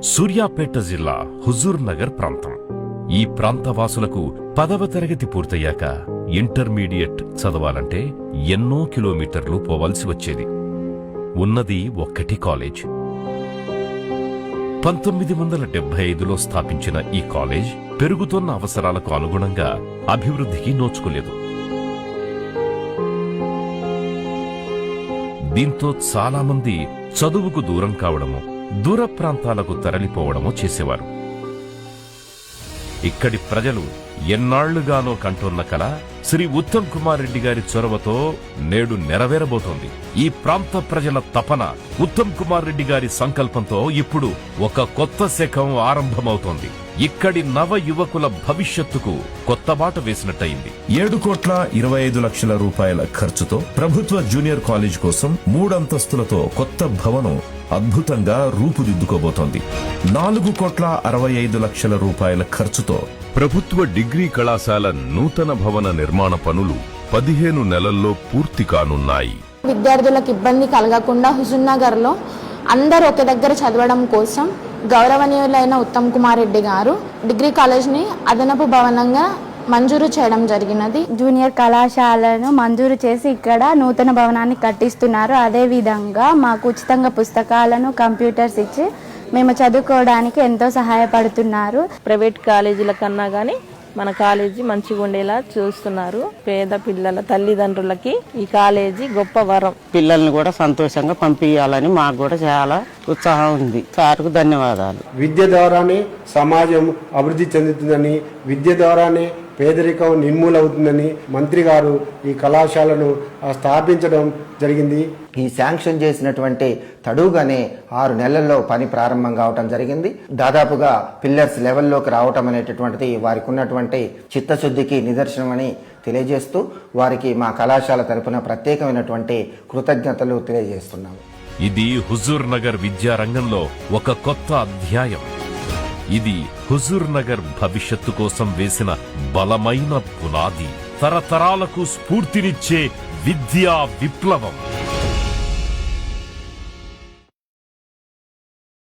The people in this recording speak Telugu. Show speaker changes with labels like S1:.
S1: సూర్యాపేట జిల్లా హుజూర్ నగర్ ప్రాంతం. ఈ ప్రాంతవాసులకు 10వ తరగతి పూర్తయ్యాక ఇంటర్మీడియట్ చదవాలంటే ఎన్నో కిలోమీటర్లు పోవాల్సి వచ్చేది. ఉన్నది ఒక్కటి కాలేజ్. 1975లో స్థాపించిన ఈ కాలేజ్ పెరుగుతున్న అవసరాలకు అనుగుణంగా అభివృద్ధికి నోచుకోలేదు. దీంతో చాలా మంది చదువుకు దూరం కావడము, దూర ప్రాంతాలకు తరలిపోవడమో చేసేవారు. ఇక్కడి ప్రజలు ఎన్నాళ్లుగానో కంటున్న కల శ్రీ ఉత్తమ్ కుమార్ రెడ్డి గారి చొరవతో నేడు నెరవేరబోతోంది. ఈ ప్రాంత ప్రజల తపన, ఉత్తమ్ కుమార్ రెడ్డి గారి సంకల్పంతో ఇప్పుడు ఒక కొత్త శకం ఆరంభమవుతోంది. ఇక్కడి నవ యువకుల భవిష్యత్తుకు కొత్త బాట వేసినట్టయింది.
S2: 7,25,00,000 రూపాయల ఖర్చుతో ప్రభుత్వ జూనియర్ కాలేజ్ కోసం 3 అంతస్తులతో కొత్త భవనం అద్భుతంగా రూపుదిద్దుకోబోతోంది. 4,65,00,000 రూపాయల ఖర్చుతో
S3: ప్రభుత్వ డిగ్రీ కళాశాల నూతన భవన నిర్మాణ పనులు 15 నెలల్లో పూర్తి కానున్నాయి.
S4: విద్యార్థులకు ఇబ్బంది కలగకుండా హుజూర్ నగర్ లో అందరూ ఒక దగ్గర చదవడం కోసం గౌరవనీయులైన ఉత్తమ్ కుమార్ రెడ్డి గారు డిగ్రీ కాలేజ్ ని అదనపు భవనంగా మంజూరు చేయడం జరిగినది.
S5: జూనియర్ కళాశాలను మంజూరు చేసి ఇక్కడ నూతన భవనాన్ని కట్టిస్తున్నారు. అదే విధంగా మాకు ఉచితంగా పుస్తకాలను, కంప్యూటర్స్ ఇచ్చి మేము చదువుకోవడానికి ఎంతో సహాయపడుతున్నారు.
S6: ప్రైవేట్ కాలేజీల కన్నా కానీ మన కాలేజీ మంచిగా ఉండేలా చూస్తున్నారు. పేద పిల్లల తల్లిదండ్రులకి ఈ కాలేజీ గొప్ప వరం.
S7: పిల్లల్ని కూడా సంతోషంగా పంపించాలని మాకు కూడా చాలా ఉత్సాహం ఉంది. సార్కు ధన్యవాదాలు.
S8: విద్య ద్వారానే సమాజం అభివృద్ధి చెందుతుందని, విద్య ద్వారానే పేదరికం నిర్మూలవుతుందని మంత్రి గారు ఈ కళాశాలను స్థాపించడం జరిగింది.
S9: ఈ శాంక్షన్ చేసినటువంటి తడుగానే 6 నెలల్లో పని ప్రారంభం కావటం జరిగింది. దాదాపుగా పిల్లర్స్ లెవెల్లోకి రావటం అనేటటువంటిది వారికి ఉన్నటువంటి చిత్తశుద్ధికి నిదర్శనమని తెలియజేస్తూ వారికి మా కళాశాల తరపున ప్రత్యేకమైనటువంటి కృతజ్ఞతలు తెలియజేస్తున్నాము.
S1: ఇది హుజూర్ నగర్ విద్యారంగంలో ఒక కొత్త అధ్యాయం. ఇది హుజూర్ నగర్ భవిష్యత్తు కోసం వేసిన బలమైన పునాది, తరతరాలకు స్ఫూర్తినిచ్చే విద్యా విప్లవం.